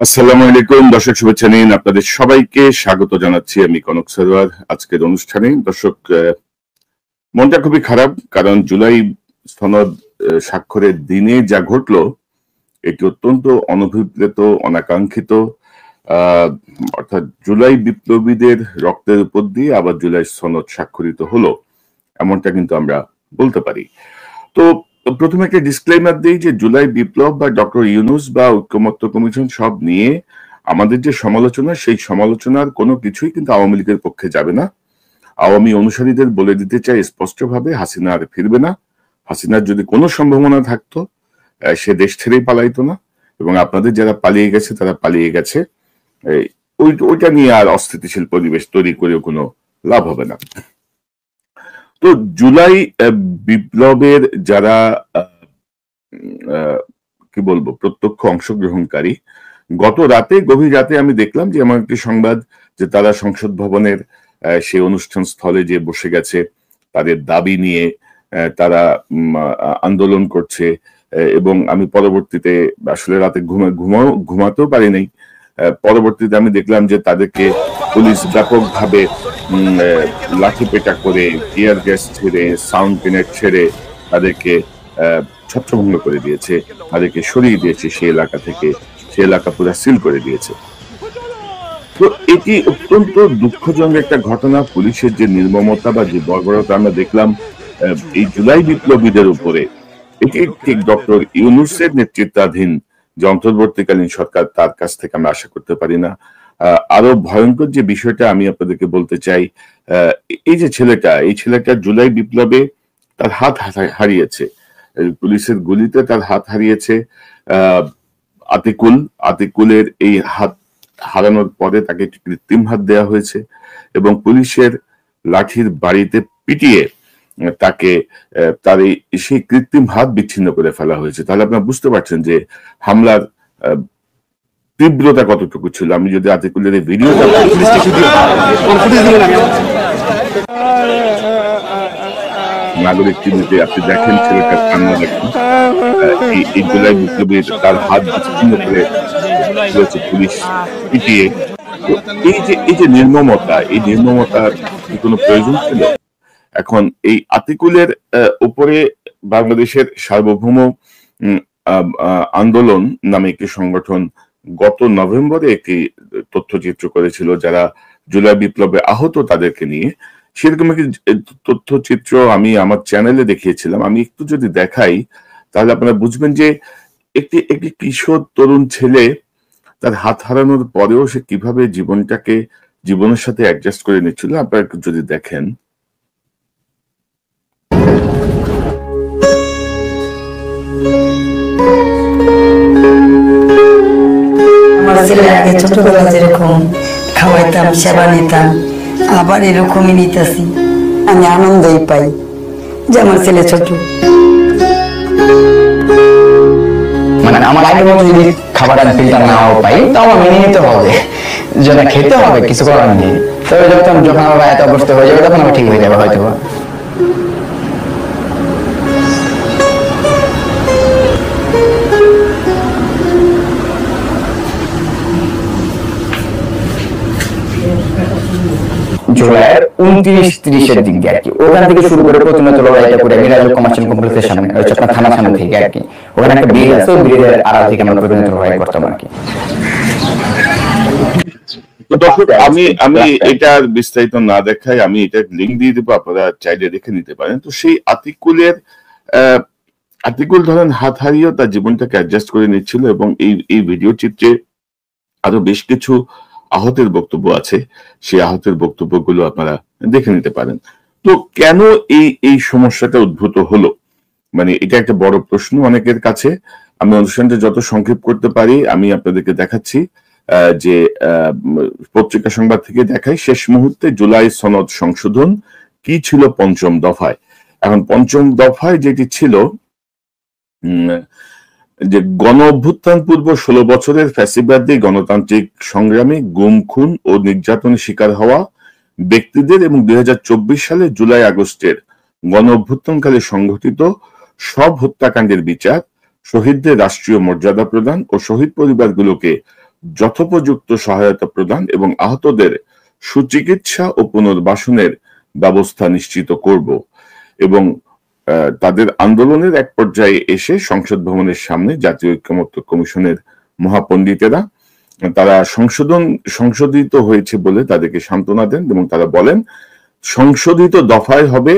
আসসালামু আলাইকুম দর্শক, শুভেচ্ছা নিন। আপনাদের সবাইকে স্বাগত জানাচ্ছি আমি কনক সরোয়ার আজকের অনুষ্ঠানে। দর্শক, মনটা খুবই খারাপ, কারণ জুলাই সনদ স্বাক্ষরের দিনে যা ঘটলো এটি অত্যন্ত অনভিপ্রেত, অনাকাঙ্ক্ষিত। আহ অর্থাৎ জুলাই বিপ্লবীদের রক্তের উপর দিয়ে আবার জুলাই সনদ স্বাক্ষরিত হলো, এমনটা কিন্তু আমরা বলতে পারি। তো প্রথমে একটা ডিসক্লেইমার দিই যে জুলাই বিপ্লব বা ডক্টর ইউনূস বা ঐকমত্য কমিশন সব নিয়ে আমাদের যে সমালোচনা, সেই সমালোচনার কোনো কিছুই কিন্তু আওয়ামী লীগের পক্ষে যাবে না। আওয়ামী অনুসারীদের বলে দিতে চাই স্পষ্টভাবে, হাসিনা আর ফিরবে না। হাসিনার যদি কোনো সম্ভাবনা থাকতো সে দেশ ছেড়েই পালাইতো না, এবং আপনাদের যারা পালিয়ে গেছে তারা পালিয়ে গেছে। ওইটা নিয়ে আর অস্থিতিশীল পরিবেশ তৈরি করেও কোনো লাভ হবে না। তো জুলাই বিপ্লবের যারা কি বলবো প্রত্যক্ষ অংশগ্রহণকারী, গত রাতে গভীর রাতে আমি দেখলাম যে এমন একটি সংবাদ যে তারা সংসদ ভবনের সেই অনুষ্ঠান স্থলে যে বসে গেছে, তাদের দাবি নিয়ে তারা আন্দোলন করছে। এবং আমি পরবর্তীতে আসলে রাতে ঘুমাতেও পারি নাই। পরবর্তীতে আমি দেখলাম যে তাদেরকে পুলিশ ব্যাপকভাবে লাঠিপেটা করে, টিয়ার গ্যাস ছেড়ে, সাউন্ড গ্রেনেড ছেড়ে তাদেরকে ছত্রভঙ্গ করে দিয়েছে, তাদেরকে সরিয়ে দিয়েছে সেই এলাকা থেকে, সেই এলাকা পুরো সিল করে দিয়েছে। তো এটি অত্যন্ত দুঃখজনক একটা ঘটনা। পুলিশের যে নির্মমতা বা যে বর্বরতা আমরা দেখলাম এই জুলাই বিপ্লবীদের উপরে, এটি ঠিক ডক্টর ইউনূসের নেতৃত্বাধীন যে অন্তর্বর্তীকালীন সরকার, তার কাছ থেকে আমরা আশা করতে পারি না। আরো ভয়ঙ্কর যে বিষয়টা আমি আপনাদেরকে বলতে চাই, এই যে এই ছেলেটা জুলাই বিপ্লবে তার হাত হারিয়েছে, পুলিশের গুলিতে তার হাত হারিয়েছে। আতিকুলের এই হাত হারানোর পরে তাকে কৃত্রিম হাত দেওয়া হয়েছে, এবং পুলিশের লাঠির বাড়িতে পিটিয়ে তাকে তার সেই কৃত্রিম হাত বিচ্ছিন্ন করে ফেলা হয়েছে। তাহলে আপনারা বুঝতে পারছেন যে হামলার তীব্রতা কতটুকু ছিল। আমি যদি আতিকুলের এই ভিডিওটা নাগরিক টিভিতে আপনি দেখেন, ছেলেটার কান্না দেখেন, এই জুলাই বিপ্লবী তার হাত বিচ্ছিন্ন করে পুলিশ পিটিয়ে। এই যে নির্মমতা, এই নির্মমতার কোনো প্রয়োজন ছিল? এখন এই আতিকুলের উপরে বাংলাদেশের সার্বভৌম আন্দোলন নামে একটি সংগঠন গত নভেম্বরে একটি তথ্যচিত্র করেছিল যারা জুলাই বিপ্লবে আহত তাদেরকে নিয়ে। সেরকম একটি তথ্যচিত্র আমি আমার চ্যানেলে দেখিয়েছিলাম। আমি একটু যদি দেখাই তাহলে আপনারা বুঝবেন যে একটি কিশোর তরুণ ছেলে তার হাত হারানোর পরেও সে কিভাবে জীবনের সাথে অ্যাডজাস্ট করে নিচ্ছিল। আপনারা একটু যদি দেখেন। আগে ছোটবেলা যেরকম খাওয়াইতাম, সেবা নিতাম, আবার এরকমই নিতেছি। আমি আনন্দই পাই যে আমার ছেলে ছোট। মানে আমার আগের মতো যদি খাবার ফিলটা নাও পাই তো আমার মেনে নিতে হবে, যেটা খেতে হবে, কিছু করার নেই। তবে যখন আমার এত অবস্থা হয়ে যাবে তখন আমার ঠিক হয়ে যাবে হয়তো। জুলাইয়ের 29-30 দিক দিয়ে আর কি, ওখান থেকে শুরু করে প্রতিনিয়ত লড়াইটা করে মিরাজ কমার্শিয়াল কমপ্লেক্সের সামনে, আপনার থানার সামনে থেকে আর কি, ওখানে একটা ব্রিজ আছে, ওই ব্রিজের আড়াল থেকে আমরা প্রতিনিয়ত লড়াই করতাম আর কি। দর্শক, আমি এটা বিস্তারিত না দেখাই, আমি এটা লিঙ্ক দিয়ে দেবো, আপনারা চাইলে দেখে নিতে পারেন। তো সেই আতিকুল ধরেন হাত হারিয়েও তার জীবনটাকে অ্যাডজাস্ট করে নিচ্ছিল, এবং এই ভিডিও চিত্রে আরো বেশ কিছু আহতের বক্তব্য আছে। সেই আহতের বক্তব্যগুলো আপনারা দেখে নিতে পারেন। তো কেন এই সমস্যাটা উদ্ভূত হলো, মানে এটা একটা বড় প্রশ্ন অনেকের কাছে। আমি অনুষ্ঠানটা যত সংক্ষেপ করতে পারি আমি আপনাদেরকে দেখাচ্ছি যে পত্রিকা সংবাদ থেকে দেখাই, শেষ মুহূর্তে জুলাই সনদ সংশোধন কি ছিল পঞ্চম দফায়। এখন পঞ্চম দফায় যেটি ছিল যে গণ অভ্যুত্থান পূর্ব 16 বছরের ফ্যাসিবাদী গণতান্ত্রিক সংগ্রামে গুম, খুন ও নির্যাতনের শিকার হওয়া ব্যক্তিদের এবং 2024 সালে জুলাই আগস্টের গণ অভ্যুত্থানকালে সংঘটিত সব হত্যাকাণ্ডের বিচার, শহীদদের রাষ্ট্রীয় মর্যাদা প্রদান ও শহীদ পরিবারগুলোকে যথোপযুক্ত সহায়তা প্রদান এবং আহতদের সুচিকিৎসা ও পুনর্বাসনের ব্যবস্থা নিশ্চিত করব এবং তাদের আন্দোলনের এক পর্যায়ে এসে সংসদ ভবনের সামনে জাতীয় ঐক্যমত্য কমিশনের মহাপণ্ডিতেরা তারা সংশোধিত হয়েছে বলে তাদেরকে সান্ত্বনা দেন এবং তারা বলেন সংশোধিত দফায় হবে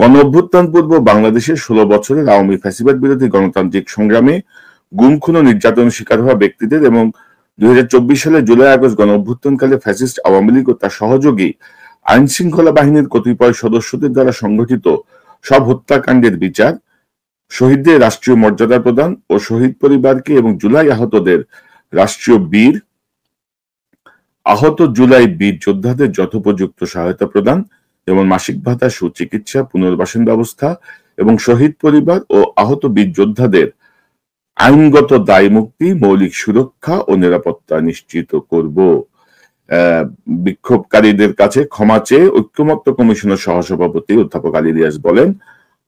গণ অভ্যুত্থান পূর্ব বাংলাদেশের 16 বছরের আওয়ামী ফ্যাসিবাদ বিরোধী গণতান্ত্রিক সংগ্রামে গুম খুন ও নির্যাতনের শিকার হওয়া ব্যক্তিদের এবং 2024 সালে জুলাই আগস্ট গণ অভ্যুত্থানকালে ফ্যাসিস্ট আওয়ামী লীগ ও তার সহযোগী আইন শৃঙ্খলা বাহিনীর কতিপয় সদস্যদের দ্বারা সংগঠিত সব হত্যাকাণ্ডের বিচার, শহীদদের রাষ্ট্রীয় মর্যাদা প্রদান ও শহীদ পরিবারকে এবং আহত জুলাই বীর যোদ্ধাদের যথোপযুক্ত সহায়তা প্রদান এবং মাসিক ভাতা, সুচিকিৎসা, পুনর্বাসন ব্যবস্থা এবং শহীদ পরিবার ও আহত বীর যোদ্ধাদের আইনগত দায় মুক্তি, মৌলিক সুরক্ষা ও নিরাপত্তা নিশ্চিত করব। বিক্ষোভকারীদের কাছে ক্ষমা চেয়ে ঐক্যমত্য কমিশনের সহসভাপতি অধ্যাপক আলী রিয়াজ বলেন,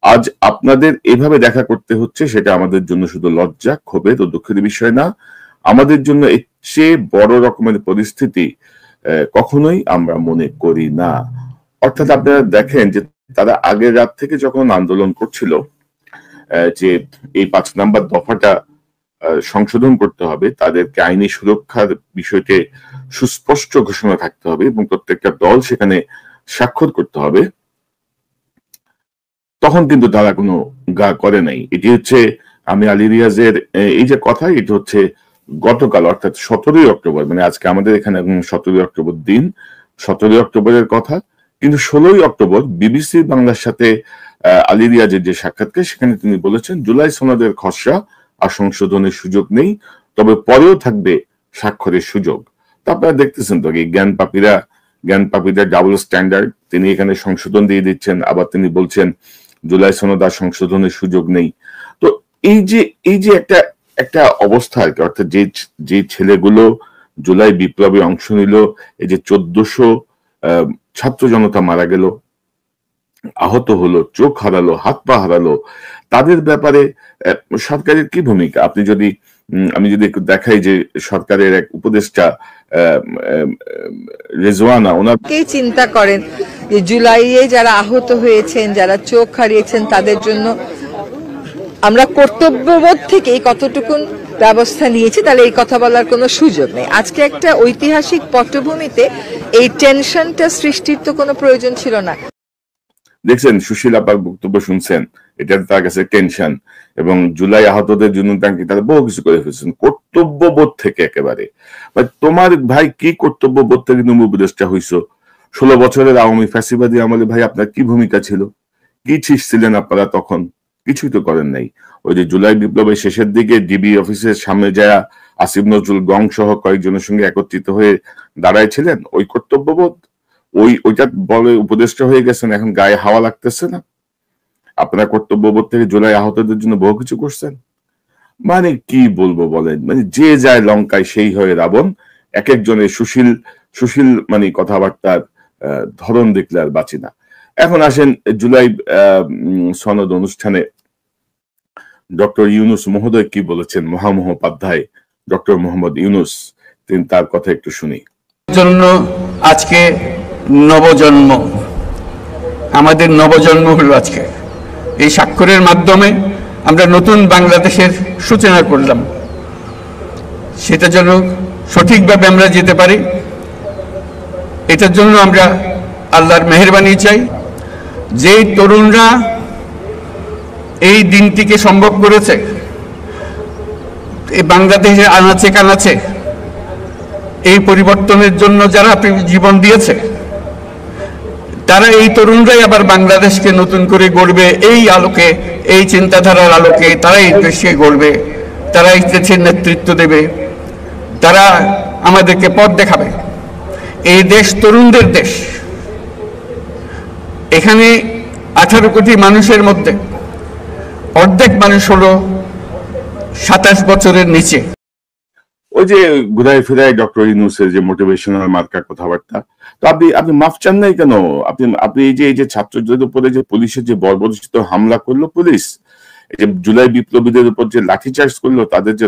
আজ আপনাদের এভাবে দেখা করতে হচ্ছে সেটা আমাদের জন্য শুধু লজ্জা, ক্ষোভের ও দুঃখের বিষয় না, আমাদের জন্য এর চেয়ে বড় রকমের পরিস্থিতি কখনোই আমরা মনে করি না। অর্থাৎ আপনারা দেখেন যে তারা আগের রাত থেকে যখন আন্দোলন করছিল যে এই 5 নম্বর দফাটা সংশোধন করতে হবে, তাদেরকে আইনি সুরক্ষার বিষয়টি সুস্পষ্ট ঘোষণা থাকতে হবে এবং প্রত্যেকটা দল সেখানে স্বাক্ষর করতে হবে, তখন কিন্তু তারা কোনো গা করে নাই। এটি হচ্ছে আমি আলী রিয়াজের এই যে কথা, এটি হচ্ছে গতকাল অর্থাৎ 17ই অক্টোবর, মানে আজকে আমাদের এখানে 17ই অক্টোবর দিন, 17ই অক্টোবরের কথা, কিন্তু 16ই অক্টোবর বিবিসি বাংলার সাথে আলী রিয়াজের যে সাক্ষাৎকার, সেখানে তিনি বলেছেন জুলাই সনদের খসড়া আর সংশোধনের সুযোগ নেই, তবে পরেও থাকবে স্বাক্ষরের সুযোগ। তা আপনারা দেখতেছেন তো জ্ঞান পাপীরা ডাবল স্ট্যান্ডার্ড, তিনি এখানে সংশোধন দিয়ে দিচ্ছেন, আবার তিনি বলছেন জুলাই সনদ আর সংশোধনের সুযোগ নেই। তো এই যে একটা অবস্থা আর কি, অর্থাৎ যে ছেলেগুলো জুলাই বিপ্লবে অংশ নিল, এই যে 1400 ছাত্র জনতা মারা গেল, আহত হলো, চোখ হারালো, হাত পা হারালো, তাদের ব্যাপারে সরকারের কি ভূমিকা? আমি যদি একটু দেখাই যে সরকারের এক উপদেষ্টা রেজওয়ানা, ওনার চিন্তা করেন যে জুলাইয়ে যারা আহত হয়েছেন, যারা চোখ হারিয়েছেন, তাদের জন্য আমরা কর্তব্যবোধ থেকে কতটুকুন ব্যবস্থা নিয়েছি, তাহলে এই কথা বলার কোনো সুযোগ নেই। আজকে একটা ঐতিহাসিক পটভূমিতে এই টেনশনটা সৃষ্টির তো কোনো প্রয়োজন ছিল না। দেখছেন সুশীল আপার বক্তব্য শুনছেন, এটা তার কাছে টেনশন, এবং জুলাই আহতদের জন্য তারা বহু কিছু করে ফেলছেন কর্তব্যবোধ থেকে একেবারে। তোমার ভাই কি কর্তব্যবোধ থেকে তুমি উপদেষ্টা হইছো? 16 বছরের আওয়ামী ফ্যাসিবাদী আমলে ভাই আপনার কি ভূমিকা ছিল? কি ছিলেন আপনারা তখন? কিছুই তো করেন নাই। ওই যে জুলাই বিপ্লবের শেষের দিকে ডিবি অফিসের সামনে যায় আসিফ নজরুল গং সহ কয়েকজনের সঙ্গে একত্রিত হয়ে দাঁড়াইছিলেন, ওই কর্তব্যবোধ, ওইটা বলে উপদেষ্টা হয়ে গেছেন, এখন গায়ে হাওয়া লাগতেছে না? আপনারা কর্তব্যবোধ থেকে জুলাই আহতদের জন্য বহু কিছু করছেন। মানে কি বলবো বলেন, মানে যে যায় লঙ্কায় সেই হয়ে রাবণ। এক একজনের সুশীল মানে কথাবার্তার ধরন দেখলে আর বাঁচি না। এখন আসেন জুলাই সনদ অনুষ্ঠানে ডক্টর ইউনুস মহোদয় কি বলেছেন, মহামহোপাধ্যায় ডক্টর মোহাম্মদ ইউনুস, তিনি তার কথা একটু শুনি। জন্য আজকে নবজন্ম, আমাদের নবজন্ম হলো আজকে। এই স্বাক্ষরের মাধ্যমে আমরা নতুন বাংলাদেশের সূচনা করলাম। সেটা যেন সঠিকভাবে আমরা যেতে পারি, এটার জন্য আমরা আল্লাহর মেহেরবানি চাই। যেই তরুণরা এই দিনটিকে সম্ভব করেছে, এই বাংলাদেশের আনাচে কানাচে এই পরিবর্তনের জন্য যারা জীবন দিয়েছে, তারা এই তরুণরাই আবার বাংলাদেশকে নতুন করে গড়বে। এই আলোকে, এই চিন্তাধারার আলোকে তারা এই দেশকে গড়বে, তারা এই দেশের নেতৃত্ব দেবে, তারা আমাদেরকে পথ দেখাবে। এই দেশ তরুণদের দেশ। এখানে 18 কোটি মানুষের মধ্যে অর্ধেক মানুষ হলো 27 বছরের নিচে। ওই যে ঘুরাই ফিরাই ডক্টর ইউনূসের যে মোটিভেশনাল মার্কা কথাবার্তা, তো আপনি মাফ চান নাই কেন? আপনি এই যে ছাত্রদের উপরে যে পুলিশের যে বর্বরোচিত হামলা করলো পুলিশ, এই যে জুলাই বিপ্লবীদের উপর যে লাঠিচার্জ করলো, তাদের যে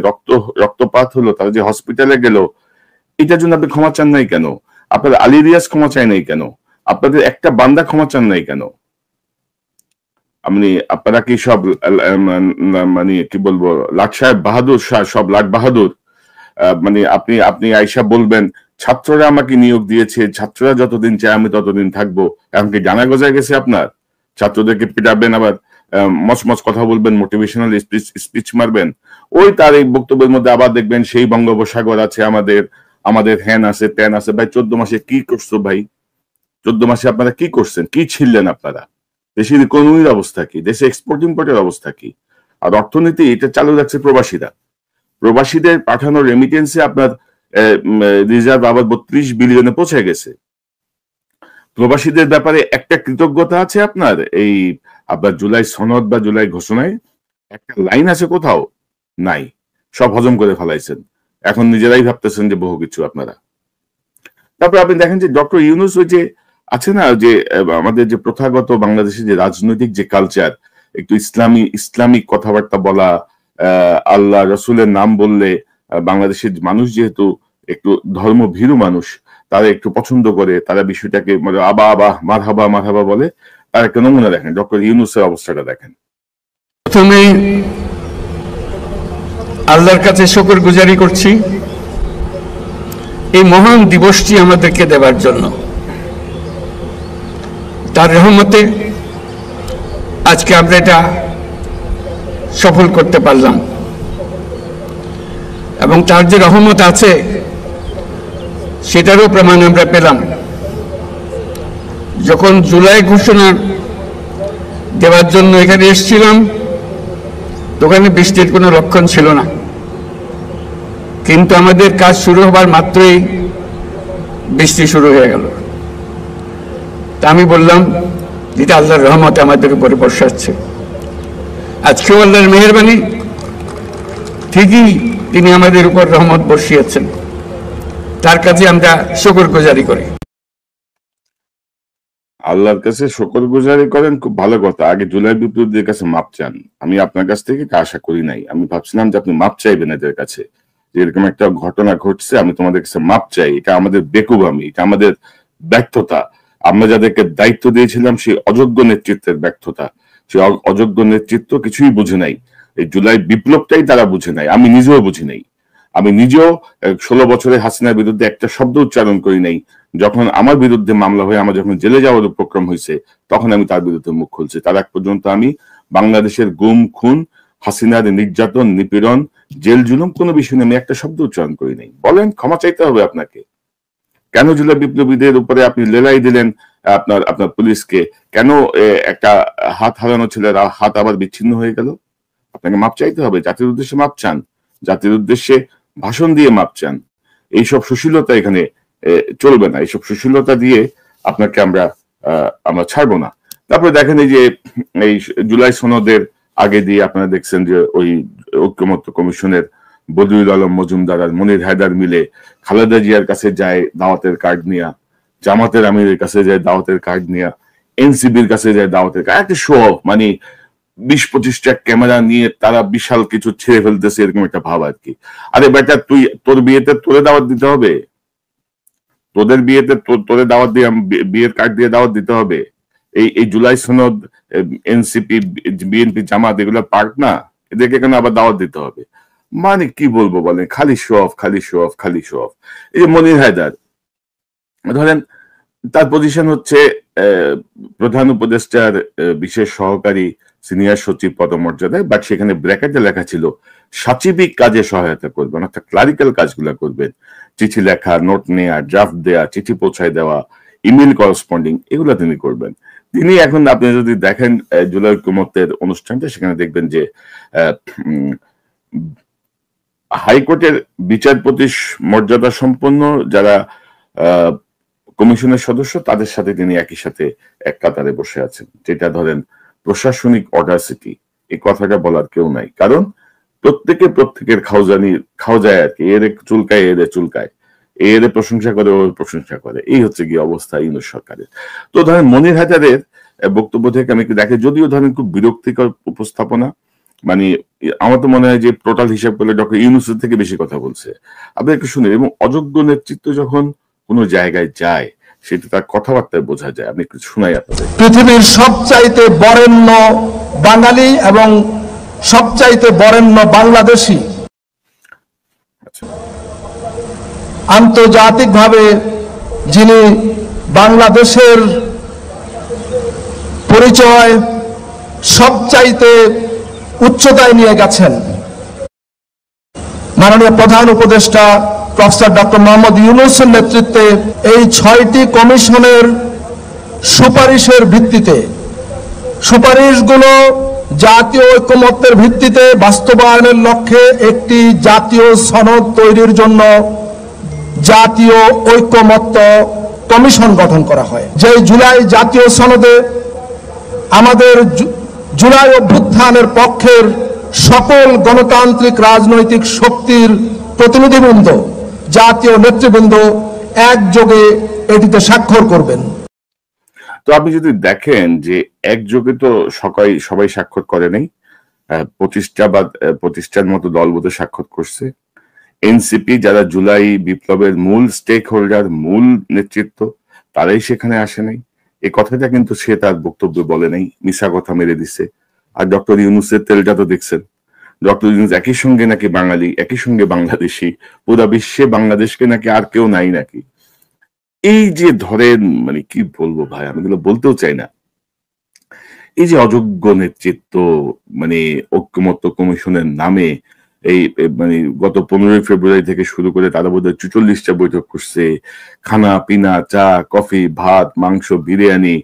রক্তপাত হলো, তারা যে হসপিটালে গেল, এটার জন্য আপনি ক্ষমা চান নাই কেন? আপনাদের আলী রিয়াজ ক্ষমা চায় নাই কেন? আপনাদের একটা বান্দা ক্ষমা চান নাই কেন? আপনারা কি সব মানে কি বলবো, লাট সাহেব বাহাদুর শাহ, সব লাট বাহাদুর? মানে আপনি আইসা বলবেন ছাত্ররা আমাকে নিয়োগ দিয়েছে, ছাত্ররা যতদিন চায় আমি ততদিন থাকবো। এখন কি জানা গজায় গেছে আপনার? ছাত্রদেরকে পিটাবেন, আবার মচমচ কথা বলবেন, মোটিভেশনাল স্পিচ মারবেন। ওই তার এই বক্তব্যের মধ্যে আবার দেখবেন সেই বঙ্গোপসাগর আছে আমাদের হ্যান আছে ত্যান আছে। ভাই 14 মাসে কি করছো ভাই? 14 মাসে আপনারা কি করছেন? কি ছিললেন আপনারা? দেশের ইকোনমির অবস্থা কি? দেশে এক্সপোর্ট ইম্পোর্টের অবস্থা কি? আর অর্থনীতি এটা চালু রাখছে প্রবাসীরা। প্রবাসীদের পাঠানো রেমিটেন্সে আপনার রিজার্ভ আবার 32 বিলিয়নে পৌঁছে গেছে। প্রবাসীদের ব্যাপারে একটা কৃতজ্ঞতা আছে আপনার এই আপনার জুলাই সনদ বা জুলাই ঘোষণায়? একটা লাইন আছে কোথাও? নাই। সব হজম করে ফেলাইছেন। এখন নিজেরাই ভাবতেছেন যে বহু কিছু আপনারা। তারপর আপনি দেখেন যে ডক্টর ইউনূস ওই যে আছে না, যে আমাদের যে প্রথাগত বাংলাদেশের যে রাজনৈতিক যে কালচার, একটু ইসলামিক কথাবার্তা বলা, আল্লাহ রসুলের নাম বললে বাংলাদেশের মানুষ যেহেতু একটু ধর্মভীরু মানুষ, তারা একটু পছন্দ করে, তারা বিষয়টাকে মানে আবা মারহাবা বলে। তার একটা নমুনা দেখেন, ডক্টর ইউনূসের অবস্থাটা দেখেন। প্রথমে আল্লাহর কাছে শুকর গুজারি করছি এই মহান দিবসটি আমাদেরকে দেওয়ার জন্য। তার রহমতে আজকে আমরা এটা সফল করতে পারলাম, এবং তার যে রহমত আছে সেটারও প্রমাণ আমরা পেলাম। যখন জুলাই ঘোষণা দেওয়ার জন্য এখানে এসেছিলাম, তখন বৃষ্টির কোনো লক্ষণ ছিল না, কিন্তু আমাদের কাজ শুরু হবার মাত্রই বৃষ্টি শুরু হয়ে গেল। তা আমি বললাম যেটা আল্লাহর রহমতে আমাদের উপরে বর্ষাচ্ছে। আজকেও আল্লাহর মেহেরবানি, ঠিকই তিনি আমাদের উপর রহমত বর্ষিয়েছেন। তার কাছে আমরা শুকরগুজারি করি। আল্লাহর কাছে শুকরগুজারি করেন, খুব ভালো কথা। আগে জুলাই বিপ্লবীদের কাছে মাপ চান। আমি আপনার কাছ থেকে এটা আশা করি নাই। আমি ভাবছিলাম যে আপনি মাপ চাইবেন এদের কাছে, যে এরকম একটা ঘটনা ঘটছে, আমি তোমাদের কাছে মাপ চাই। এটা আমাদের বেকুবামি, এটা আমাদের ব্যর্থতা। আমরা যাদেরকে দায়িত্ব দিয়েছিলাম সেই অযোগ্য নেতৃত্বের ব্যর্থতা। সেই অযোগ্য নেতৃত্ব কিছুই বুঝে নাই। এই জুলাই বিপ্লবটাই তারা বুঝে নাই। আমি নিজেও বুঝি নাই। আমি নিজেও 16 বছরে হাসিনার বিরুদ্ধে একটা শব্দ উচ্চারণ করি নাই। যখন আমার বিরুদ্ধে মামলা হয়ে আমার যখন জেলে যাওয়ার উপক্রম হয়েছে, তখন আমি তার বিরুদ্ধে মুখ খুলছি। তার আগ পর্যন্ত আমি বাংলাদেশের গুম খুন, হাসিনার নির্যাতন নিপীড়ন, জেল জুলুম কোনো বিষয় নিয়ে আমি একটা শব্দ উচ্চারণ করি নাই। বলেন, ক্ষমা চাইতে হবে আপনাকে। কেন জুলাই বিপ্লবীদের উপরে আপনি লেলাই দিলেন আপনার পুলিশকে? কেন একটা হাত হারানো ছেলের হাত আবার বিচ্ছিন্ন হয়ে গেল? আপনাকে মাপ চাইতে হবে। জাতির উদ্দেশ্যে মাপ চান, জাতির উদ্দেশ্যে ভাষণ দিয়ে মাপ চান। এইসব সুশীলতা এখানে চলবে না। এইসব সুশীলতা দিয়ে আপনাকে আমরা ছাড়বো না। তারপরে দেখেন এই যে এই জুলাই সনদের আগে দিয়ে আপনারা দেখছেন যে ওই ঐক্যমত্য কমিশনের বদিউল আলম মজুমদার আর মনির হায়দার মিলে খালেদা জিয়ার কাছে যায় দাওয়াতের কার্ড নিয়া, জামাতের আমিরের কাছে যায় দাওয়াতের কার্ড নিয়া, এনসিবির কাছে যায় দাওয়াতের কার্ড। একটা শো অফ, মানে 20-25টা ক্যামেরা নিয়ে তারা বিশাল কিছু ছেড়ে ফেলতেছে, এরকম একটা ভাব আর কি। আরে বেটা, তোর বিয়েতে তোরে দাওয়াত দিতে হবে? তোদের বিয়েতে তোরে দাওয়াত দিয়ে বিয়ের কার্ড দিয়ে দাওয়াত দিতে হবে? এই জুলাই সনদ, এনসিপি, বিএনপি, জামাত এগুলো পার্ট না? এদেরকে কেন আবার দাওয়াত দিতে হবে? মানে কি বলবো বলেন, খালি শো অফ, খালি শো অফ, খালি শো অফ। এই যে মনির হায়দার ধরেন, তার পজিশন হচ্ছে প্রধান উপদেষ্টার বিশেষ সহকারী সিনিয়র সচিব পদমর্যাদায়, বাট সেখানে ব্র্যাকেটে লেখা ছিল সাচিবিক কাজে সহায়তা করবেন, অর্থাৎ ক্লারিক্যাল কাজগুলো করবেন। চিঠি লেখা, নোট নেওয়া, ড্রাফট দেওয়া, চিঠি পৌঁছায় দেওয়া, ইমেল করেসপন্ডিং, এগুলো তিনি করবেন। তিনি এখন আপনি যদি দেখেন জুলাই ঐক্যমত্যের অনুষ্ঠানটা, সেখানে দেখবেন যে হাইকোর্টের বিচারপতি মর্যাদা সম্পন্ন যারা কমিশনের সদস্য, তাদের সাথে তিনি একই সাথে এক কাতারে বসে আছেন। যেটা ধরেন প্রশাসনিক অডাসিটি, এই কথাটা বলার কেউ নাই। কারণ প্রত্যেকের খাওজায় আর কি, এর চুলকায় এর চুলকায়, এর প্রশংসা করে ওর প্রশংসা করে। এই হচ্ছে কি অবস্থা ইউনূস সরকারের। তো ধরেন মনির হায়দারের বক্তব্য থেকে আমি একটু দেখে, যদিও ধরেন খুব বিরক্তিকর উপস্থাপনা, মানে আমার তো মনে হয় যে টোটাল হিসাব করলে ডক্টর ইউনূসের থেকে বেশি কথা বলছে। আপনি একটু শুনেন, এবং অযোগ্য নেতৃত্ব যখন কোনো জায়গায় যায় সেটা তার কথাবার্তায় বোঝা যায়। আপনি একটু শোনাই আপনাদের। পৃথিবীর সবচাইতে বরেণ্য বাঙালি এবং সবচাইতে বরেণ্য বাংলাদেশী, আন্তর্জাতিকভাবে যিনি বাংলাদেশের পরিচয় সবচাইতে উচ্চতায় নিয়ে গেছেন, মাননীয় প্রধান উপদেষ্টা প্রফেসর ডক্টর মোহাম্মদ ইউনূসের নেতৃত্বে এই 6টি কমিশনের সুপারিশের ভিত্তিতে, সুপারিশগুলো জাতীয় ঐকমত্যের ভিত্তিতে বাস্তবায়নের লক্ষ্যে একটি জাতীয় সনদ তৈরির জন্য জাতীয় ঐকমত্য কমিশন গঠন করা হয়। যে জুলাই জাতীয় সনদে আমাদের জুলাই অভ্যুত্থানের পক্ষের সকল গণতান্ত্রিক রাজনৈতিক শক্তির প্রতিনিধিবৃন্দ, জাতীয় নেতৃবৃন্দ একযোগে এটিতে স্বাক্ষর করবেন। তো আপনি যদি দেখেন যে একযোগে তো সবাই স্বাক্ষর করে নাই, 25টার মতো দল বোধ স্বাক্ষর করছে। এনসিপি যারা জুলাই বিপ্লবের মূল স্টেক হোল্ডার, মূল নেতৃত্ব, তারাই সেখানে আসে নাই। এই কথাটা কিন্তু সে তার বক্তব্যে বলে নাই, মিশা কথা মেরে দিছে। আর ডক্টর ইউনূসের তেলটা তো দেখছেন, ডক্টর ইউনূস একই সঙ্গে নাকি বাঙালি, একই সঙ্গে বাংলাদেশি, পুরা বিশ্বে বাংলাদেশকে নাকি আর কেউ নাই নাকি। এই যে ধরেন মানে কি বলবো ভাই, আমি এগুলো বলতেও চাই না। এই যে অযোগ্য নেতৃত্ব, মানে ঐকমত্য কমিশনের নামে এই মানে গত 15 ফেব্রুয়ারি থেকে শুরু করে তারা বোধহয় 44টা বৈঠক করছে, খানা পিনা, চা কফি, ভাত, মাংস, বিরিয়ানি,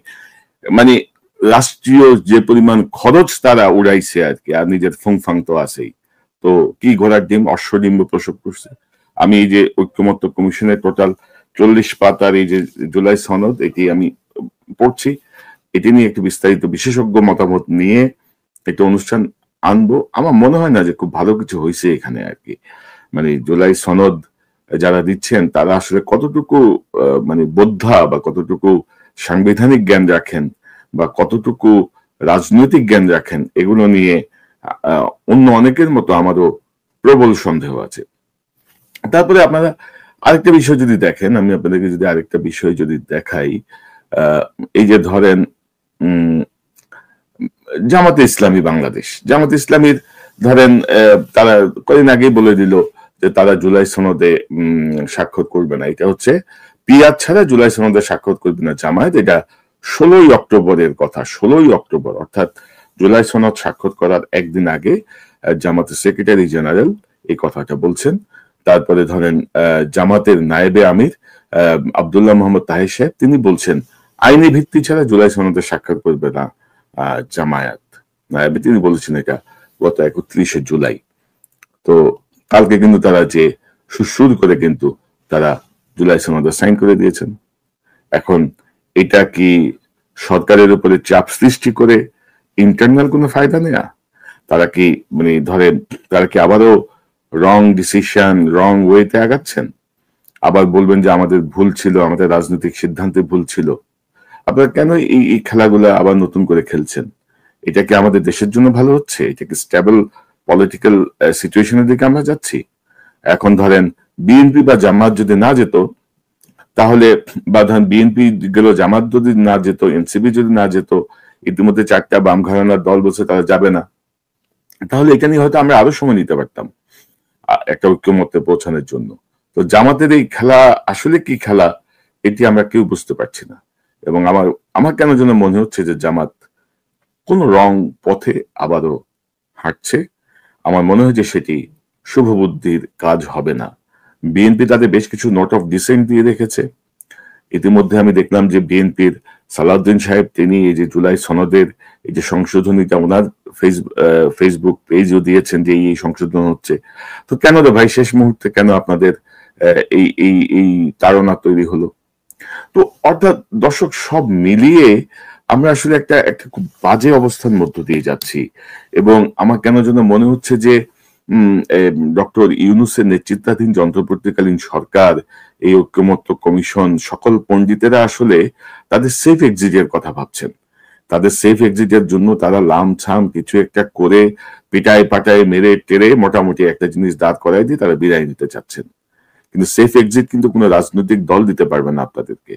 মানে রাষ্ট্রীয় যে পরিমাণ খরচ তারা উড়াইছে আর কি, আর নিজের ফুংফাং তো আছেই। তো কি ঘোড়ার ডিম অশ্বডিম্ব প্রসব করছে। আমি এই যে ঐকমত্য কমিশনের টোটাল 40 পাতার এই যে জুলাই সনদ, এটি আমি পড়ছি, এটি নিয়ে একটু বিস্তারিত বিশেষজ্ঞ মতামত নিয়ে একটা অনুষ্ঠান আনবো। আমার মনে হয় না যে খুব ভালো কিছু হয়েছে এখানে আর কি। মানে জুলাই সনদ যারা দিচ্ছেন তারা আসলে কতটুকু মানে বোদ্ধা বা কতটুকু সাংবিধানিক জ্ঞান রাখেন বা কতটুকু রাজনৈতিক জ্ঞান রাখেন, এগুলো নিয়ে অন্য অনেকের মতো আমারও প্রবল সন্দেহ আছে। তারপরে আপনারা আরেকটা বিষয় যদি দেখেন, আমি আপনাদেরকে যদি আরেকটা বিষয় যদি দেখাই, এই যে ধরেন জামাতে ইসলামী বাংলাদেশ, জামাতে ইসলামীর ধরেন তারা কদিন আগেই বলে দিল যে তারা জুলাই সনদে স্বাক্ষর করবে না। এটা হচ্ছে পিয়ার ছাড়া জুলাই সনদে স্বাক্ষর করবে না জামায়াত। এটা 16ই অক্টোবরের কথা, 16ই অক্টোবর, অর্থাৎ জুলাই সনদ স্বাক্ষর করার একদিন আগে জামাতের সেক্রেটারি জেনারেল এই কথাটা বলছেন। তারপরে ধরেন জামাতের নায়েবে আমির আব্দুল্লাহ মোহাম্মদ তাহের সাহেব, তিনি বলছেন আইনি ভিত্তি ছাড়া জুলাই সনদে স্বাক্ষর করবে না জামায়াত। নায়েবে তিনি বলেছেন এটা গত 31শে জুলাই। তো কালকে কিন্তু তারা যে সুর করে কিন্তু তারা জুলাই সনদে সাইন করে দিয়েছেন। এখন এটা কি সরকারের উপরে চাপ সৃষ্টি করে ইন্টারনাল কোনো ফায়দা নেয়া? তারা কি মানে ধরেন তারা কি আবারও রং ডিসিশন, রং ওয়েতে আগাচ্ছেন? আবার বলবেন যে আমাদের ভুল ছিল, আমাদের রাজনৈতিক সিদ্ধান্তে ভুল ছিল। আপনারা কেন এই খেলাগুলো আবার নতুন করে খেলছেন? এটা কি আমাদের দেশের জন্য ভালো হচ্ছে? এটা কি স্টেবল পলিটিক্যাল সিচুয়েশনের দিকে আমরা যাচ্ছি? এখন ধরেন বিএনপি বা জামাত যদি না যেত, তাহলে বা ধরেন বিএনপি গেল, জামাত যদি না যেত, এনসিপি যদি না যেত, ইতিমধ্যে 4টা বাম ঘরানার দল বলছে তারা যাবে না, তাহলে এটা নিয়ে হয়তো আমরা আরো সময় নিতে পারতাম একটা ঐক্যমত্যে পৌঁছানোর জন্য। তো জামাতের এই খেলা আসলে কি খেলা, এটি আমরা কেউ বুঝতে পারছি না। এবং আমার কেন যেন মনে হচ্ছে যে জামাত কোন রং পথে আবারও হাঁটছে। আমার মনে হয় যে সেটি শুভবুদ্ধির কাজ হবে না। বিএনপি তাদের বেশ কিছু নোট অফ ডিসেন্ট দিয়ে রেখেছে। ইতিমধ্যে আমি দেখলাম যে বিএনপির সালাউদ্দিন সাহেব তিনি এই যে জুলাই সনদের এই যে সংশোধনীটা ওনার ফেসবুক পেজও দিয়েছেন যে এই সংশোধন হচ্ছে। তো কেন রে ভাই, শেষ মুহূর্তে কেন আপনাদের এই তাড়না তৈরি হলো? তো অর্থাৎ দর্শক, সব মিলিয়ে আমরা আসলে একটা খুব বাজে অবস্থার মধ্য দিয়ে যাচ্ছি। এবং আমার কেন যেন মনে হচ্ছে যে ডক্টর ইউনূসের নেতৃত্বাধীন যন্ত্রবর্তীকালীন সরকার, এই ঐক্যমত্য কমিশন, সকল পণ্ডিতেরা আসলে তাদের সেফ এক্সিটের কথা ভাবছেন। তাদের সেফ এক্সিটের জন্য তারা লামছাম কিছু একটা করে পিটায় পাটায় মেরে টেরে মোটামুটি একটা জিনিস দাঁড় করাই দিয়ে তারা বিদায় নিতে চাচ্ছেন। কিন্তু সেফ এক্সিট কিন্তু কোনো রাজনৈতিক দল দিতে পারবে না আপনাদেরকে।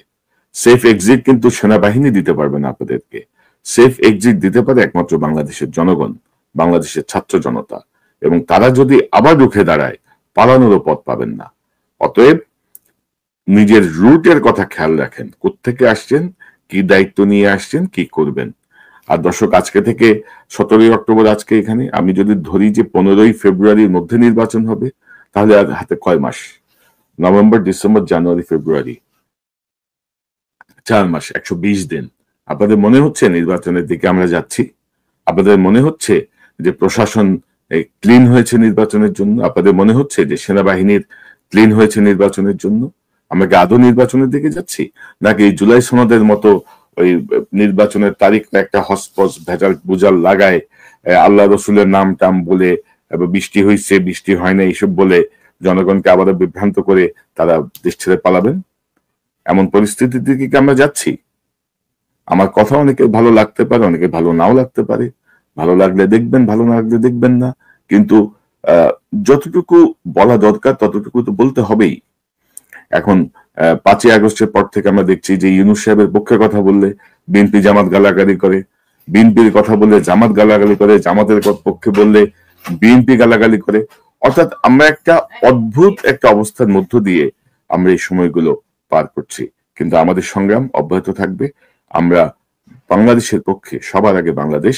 সেফ এক্সিট কিন্তু সেনাবাহিনী দিতে পারবে না আপনাদেরকে। সেফ এক্সিট দিতে পারে একমাত্র বাংলাদেশের জনগণ, বাংলাদেশের ছাত্র জনতা, এবং তারা যদি আবার রুখে দাঁড়ায় পালানোরও পথ পাবেন না। অতএব নিজের রুটের কথা খেয়াল রাখেন, কোত্থেকে আসছেন, কি দায়িত্ব নিয়ে আসছেন, কি করবেন। আর দর্শক, আজকে থেকে 17ই অক্টোবর আজকে এখানে আমি যদি ধরি যে 15ই ফেব্রুয়ারির মধ্যে নির্বাচন হবে, তাহলে আর হাতে কয় মাস? নভেম্বর, ডিসেম্বর, জানুয়ারি, ফেব্রুয়ারি, 4 মাস, 120 দিন। আপনাদের মনে হচ্ছে নির্বাচনের দিকে আমরা যাচ্ছি? আপনাদের মনে হচ্ছে যে প্রশাসন ক্লিন হয়েছে নির্বাচনের জন্য? আপনাদের মনে হচ্ছে যে সেনাবাহিনীর ক্লিন হয়েছে নির্বাচনের জন্য? আমরা কি আদৌ নির্বাচনের দিকে যাচ্ছি, নাকি জুলাই সনদের মতো ওই নির্বাচনের তারিখ একটা হসপস ভেজাল বুজাল লাগায় আল্লাহ রসুলের নাম টাম বলে বৃষ্টি হয়েছে বৃষ্টি হয় না এইসব বলে জনগণকে আবারও বিভ্রান্ত করে তারা দেশ ছেড়ে পালাবেন? এমন পরিস্থিতির দিকে কি আমরা যাচ্ছি? আমার কথা অনেকে ভালো লাগতে পারে, অনেকে ভালো নাও লাগতে পারে। ভালো লাগলে দেখবেন, ভালো না লাগলে দেখবেন না, কিন্তু যতটুকু বলা দরকার ততটুকু তো বলতে হবেই। এখন 5ই আগস্টের পর থেকে আমরা দেখছি যে ইউনূস সাহেবের পক্ষে কথা বললে বিএনপি জামাত গালাগালি করে, বিএনপির কথা বললে জামাত গালাগালি করে, জামাতের পক্ষে বললে বিএনপি গালাগালি করে। অর্থাৎ আমরা একটা অদ্ভুত একটা অবস্থার মধ্য দিয়ে আমরা এই সময়গুলো পার করছি, কিন্তু আমাদের সংগ্রাম অব্যাহত থাকবে। আমরা বাংলাদেশের পক্ষে, সবার আগে বাংলাদেশ,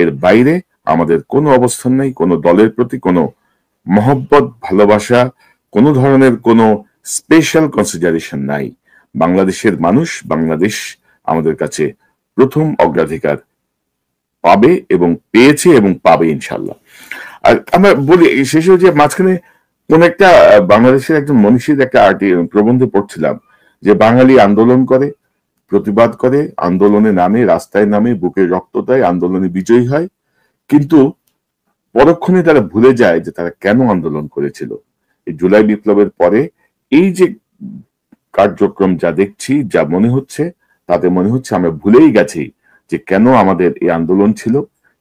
এর বাইরে আমাদের কোনো অবস্থান নাই, কোনো দলের প্রতি কোনো মহব্বত, ভালোবাসা, কোনো ধরনের কোনো স্পেশাল কনসিডারেশন নাই। বাংলাদেশের মানুষ, বাংলাদেশ আমাদের কাছে প্রথম অগ্রাধিকার পাবে এবং পেয়েছে এবং পাবে ইনশাল্লাহ। আর আমরা বলি শেষে যে মাঝখানে কোন একটা বাংলাদেশের একজন মনীষীর একটা প্রবন্ধে পড়ছিলাম যে বাঙালি আন্দোলন করে, প্রতিবাদ করে, আন্দোলনে নামে, রাস্তায় নামে, বুকে রক্ত দেয়, আন্দোলনে বিজয়ী হয়, কিন্তু পরক্ষণে তারা ভুলে যায় যে তারা কেন আন্দোলন করেছিল। এই জুলাই বিপ্লবের পরে এই যে কার্যক্রম যা দেখছি, যা মনে হচ্ছে, তাতে মনে হচ্ছে আমরা ভুলেই গেছি যে কেন আমাদের এই আন্দোলন ছিল,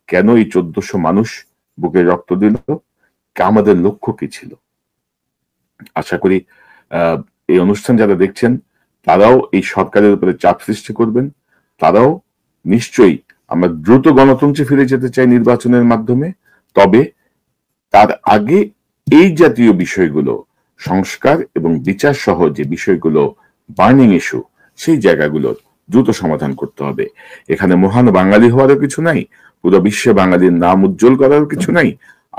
কেন এই 1400 মানুষ বুকে রক্ত দিল, আমাদের লক্ষ্য কি ছিল। আশা করি এই অনুষ্ঠান যারা দেখছেন তারাও এই সরকারের উপরে চাপ সৃষ্টি করবেন। তারাও নিশ্চয়ই, আমরা দ্রুত গণতন্ত্রে ফিরে যেতে চাই নির্বাচনের মাধ্যমে, তবে তার আগে এই জাতীয় বিষয়গুলো, সংস্কার এবং বিচার সহ যে বিষয়গুলো বার্নিং ইস্যু, সেই জায়গাগুলোর দ্রুত সমাধান করতে হবে। এখানে মহান বাঙালি হওয়ারও কিছু নাই, পুরো বিশ্বে বাঙালির নাম উজ্জ্বল করারও কিছু নাই।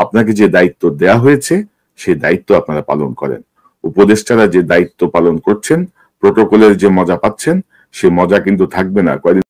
আপনাকে যে দায়িত্ব দেয়া হয়েছে সেই দায়িত্ব আপনারা পালন করেন। উপদেষ্টারা যে দায়িত্ব পালন করছেন, প্রোটোকলের যে মজা পাচ্ছেন, সে মজা কিন্তু থাকবে না। কয়েকদিন